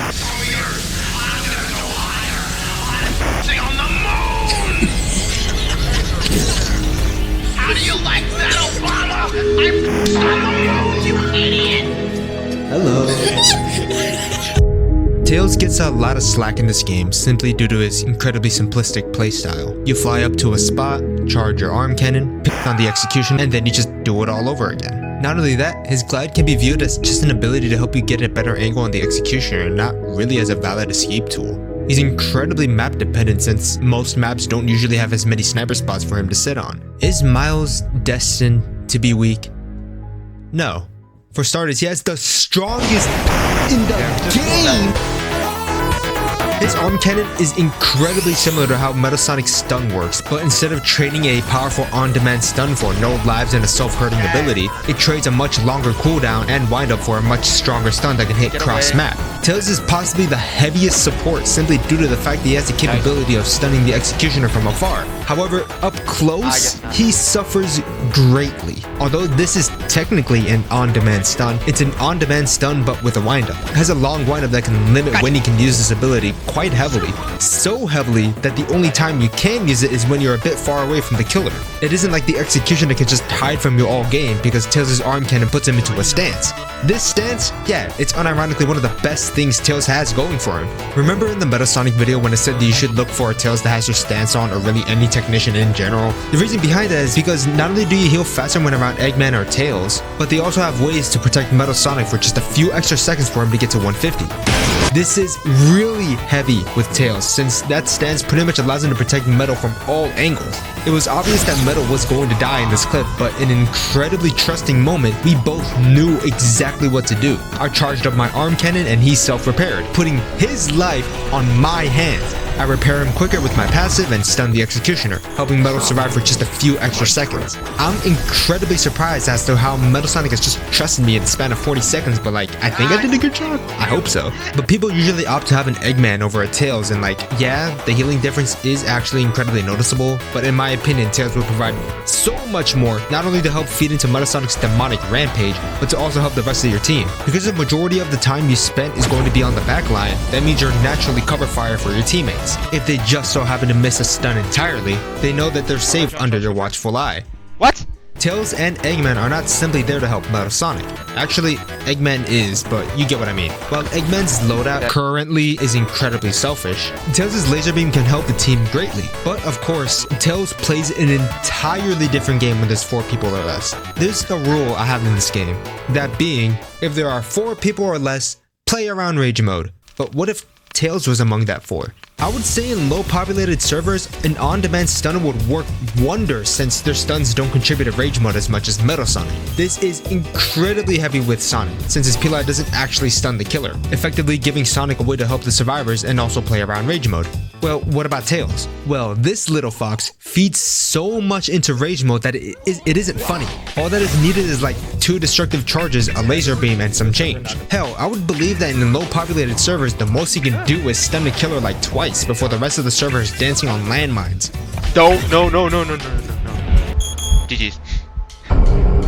On the moon! How do you like that, Obama? I'm on the moon, you idiot! Hello. Tails gets a lot of slack in this game simply due to his incredibly simplistic playstyle. You fly up to a spot, charge your arm cannon, pick on the execution, and then you just do it all over again. Not only that, his glide can be viewed as just an ability to help you get a better angle on the executioner and not really as a valid escape tool. He's incredibly map dependent since most maps don't usually have as many sniper spots for him to sit on. Is Miles destined to be weak? No. For starters, he has the strongest in the game! His arm cannon is incredibly similar to how Metal Sonic's stun works, but instead of trading a powerful on-demand stun for no lives and a self-hurting ability, it trades a much longer cooldown and windup for a much stronger stun that can hit cross-map. Tails is possibly the heaviest support simply due to the fact that he has the capability of stunning the executioner from afar. However, up close, he suffers greatly. Although this is technically an on-demand stun, it's an on-demand stun but with a windup. It has a long windup that can limit when he can use this ability quite heavily. So heavily that the only time you can use it is when you're a bit far away from the killer. It isn't like the executioner can just hide from you all game because Tails' arm cannon puts him into a stance. This stance, yeah, it's unironically one of the best things Tails has going for him. Remember in the Metal Sonic video when I said that you should look for a Tails that has your stance on, or really any technician in general? The reason behind that is because not only do you heal faster when around Eggman or Tails, but they also have ways to protect Metal Sonic for just a few extra seconds for him to get to 150. This is really heavy with Tails, since that stance pretty much allows him to protect Metal from all angles. It was obvious that Metal was going to die in this clip, but in an incredibly trusting moment, we both knew exactly what to do. I charged up my arm cannon and he self-repaired, putting his life on my hands. I repair him quicker with my passive and stun the executioner, helping Metal survive for just a few extra seconds. I'm incredibly surprised as to how Metal Sonic has just trusted me in the span of 40 seconds, but like, I think I did a good job. I hope so. But people usually opt to have an Eggman over a Tails, and like, yeah, the healing difference is actually incredibly noticeable, but in my opinion, Tails will provide so much more, not only to help feed into Metal Sonic's demonic rampage, but to also help the rest of your team. Because the majority of the time you spent is going to be on the back line, that means you're naturally cover fire for your teammates. If they just so happen to miss a stun entirely, they know that they're safe under your watchful eye. What? Tails and Eggman are not simply there to help Metal Sonic. Actually, Eggman is, but you get what I mean. While Eggman's loadout currently is incredibly selfish, Tails' laser beam can help the team greatly. But of course, Tails plays an entirely different game when there's 4 people or less. There's a rule I have in this game, that being, if there are 4 people or less, play around rage mode. But what if Tails was among that 4? I would say in low populated servers, an on-demand stunner would work wonders since their stuns don't contribute to rage mode as much as Metal Sonic. This is incredibly heavy with Sonic, since his P-Light doesn't actually stun the killer, effectively giving Sonic a way to help the survivors and also play around rage mode. Well, what about Tails? Well, this little fox feeds so much into rage mode that it isn't funny. All that is needed is like 2 destructive charges, a laser beam, and some change. Hell, I would believe that in low populated servers, the most he can do is stun the killer like twice before the rest of the server is dancing on landmines. No. GG's.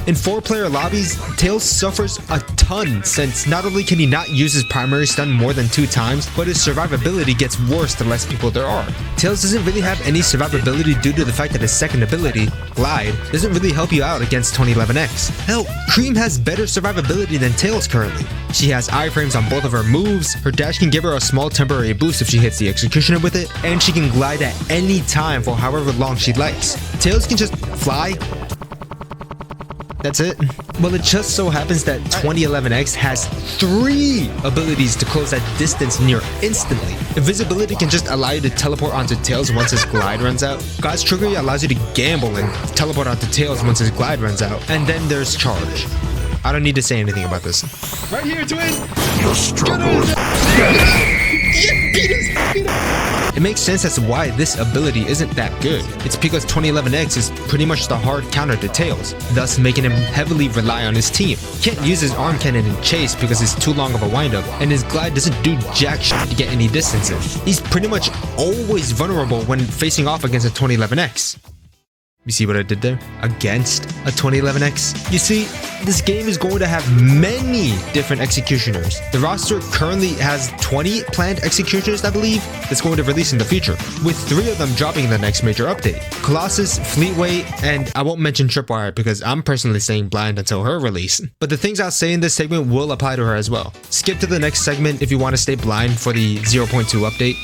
In 4-player lobbies, Tails suffers a ton since not only can he not use his primary stun more than 2 times, but his survivability gets worse the less people there are. Tails doesn't really have any survivability due to the fact that his second ability, Glide, doesn't really help you out against 2011X. Hell, Cream has better survivability than Tails currently. She has iframes on both of her moves, her dash can give her a small temporary boost if she hits the executioner with it, and she can glide at any time for however long she likes. Tails can just fly. That's it. Well, it just so happens that 2011X has 3 abilities to close that distance near instantly. Invisibility can just allow you to teleport onto Tails once his glide runs out. God's Trickery allows you to gamble and teleport onto Tails once his glide runs out. And then there's Charge. I don't need to say anything about this. Right here, twin! Your struggles. It makes sense as to why this ability isn't that good. It's because 2011X is pretty much the hard counter to Tails, thus making him heavily rely on his team. He can't use his arm cannon in chase because it's too long of a windup, and his glide doesn't do jack shit to get any distances. He's pretty much always vulnerable when facing off against a 2011X. You see what I did there? Against a 2011X. You see, this game is going to have many different executioners. The roster currently has 20 planned executioners, I believe, that's going to release in the future, with 3 of them dropping in the next major update. Colossus, Fleetway, and I won't mention Tripwire because I'm personally staying blind until her release. But the things I'll say in this segment will apply to her as well. Skip to the next segment if you want to stay blind for the 0.2 update.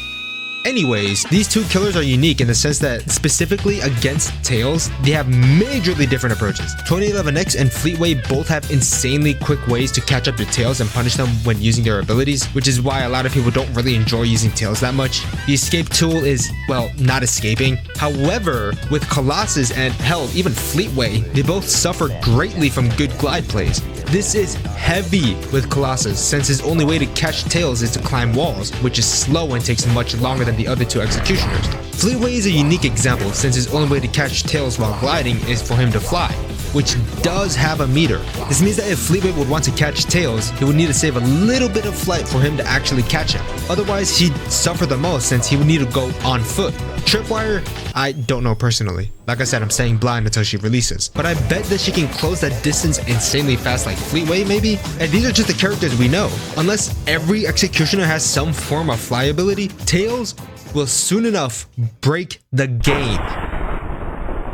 Anyways, these 2 killers are unique in the sense that specifically against Tails, they have majorly different approaches. 2011X and Fleetway both have insanely quick ways to catch up to Tails and punish them when using their abilities, which is why a lot of people don't really enjoy using Tails that much. The escape tool is, well, not escaping. However, with Colossus and hell, even Fleetway, they both suffer greatly from good glide plays. This is heavy with Colossus, since his only way to catch Tails is to climb walls, which is slow and takes much longer than the other 2 executioners. Fleetway is a unique example, since his only way to catch Tails while gliding is for him to fly, which does have a meter. This means that if Fleetway would want to catch Tails, he would need to save a little bit of flight for him to actually catch him. Otherwise, he'd suffer the most since he would need to go on foot. Tripwire, I don't know personally. Like I said, I'm staying blind until she releases. But I bet that she can close that distance insanely fast like Fleetway maybe? And these are just the characters we know. Unless every executioner has some form of fly ability, Tails will soon enough break the game.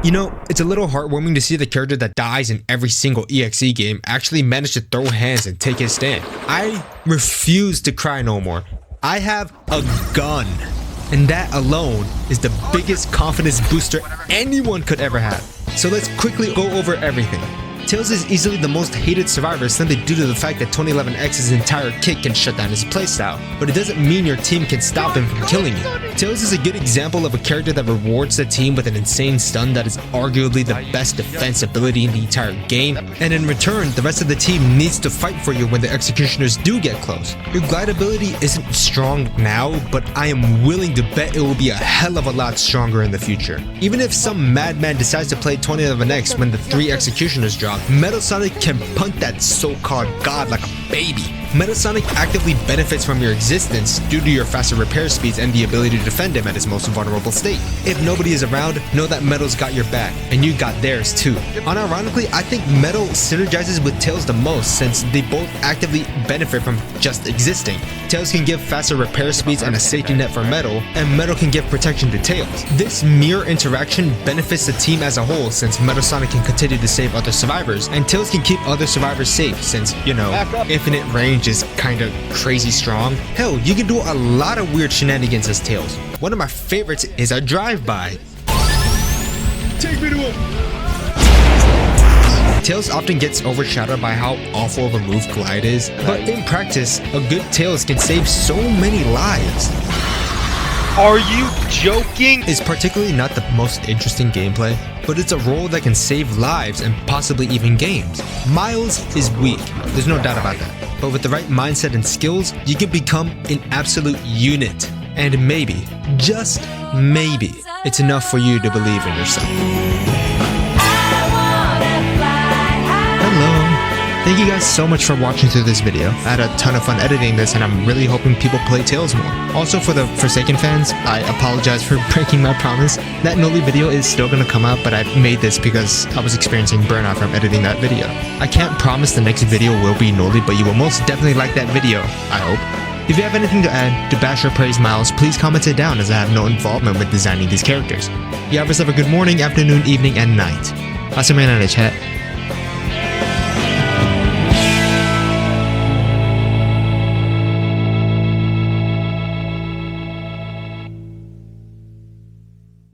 You know, it's a little heartwarming to see the character that dies in every single EXE game actually manage to throw hands and take his stand. I refuse to cry no more. I have a gun. And that alone is the biggest confidence booster anyone could ever have. So let's quickly go over everything. Tails is easily the most hated survivor simply due to the fact that 2011X's entire kit can shut down his playstyle, but it doesn't mean your team can stop him from killing you. Tails is a good example of a character that rewards the team with an insane stun that is arguably the best defense ability in the entire game, and in return, the rest of the team needs to fight for you when the executioners do get close. Your glide ability isn't strong now, but I am willing to bet it will be a hell of a lot stronger in the future. Even if some madman decides to play 2011X when the 3 executioners drop, Metal Sonic can punt that so-called god like a baby. Metal Sonic actively benefits from your existence due to your faster repair speeds and the ability to defend him at his most vulnerable state. If nobody is around, know that Metal's got your back, and you got theirs too. Unironically, I think Metal synergizes with Tails the most since they both actively benefit from just existing. Tails can give faster repair speeds and a safety net for Metal, and Metal can give protection to Tails. This mirror interaction benefits the team as a whole since Metal Sonic can continue to save other survivors, and Tails can keep other survivors safe since, you know, infinite range is kinda crazy strong. Hell, you can do a lot of weird shenanigans as Tails. One of my favorites is a drive-by. Take me to him! Tails often gets overshadowed by how awful of a move Glide is, but in practice, a good Tails can save so many lives. Are you joking? It's particularly not the most interesting gameplay, but it's a role that can save lives and possibly even games. Miles is weak, there's no doubt about that, but with the right mindset and skills, you can become an absolute unit. And maybe, just maybe, it's enough for you to believe in yourself. Hello. Thank you guys so much for watching through this video. I had a ton of fun editing this and I'm really hoping people play Tails more. Also for the Forsaken fans, I apologize for breaking my promise. That Noli video is still gonna come out, but I made this because I was experiencing burnout from editing that video. I can't promise the next video will be Noli, but you will most definitely like that video, I hope. If you have anything to add, to bash or praise Miles, please comment it down as I have no involvement with designing these characters. You have yourself a good morning, afternoon, evening, and night. I'll see you in the chat.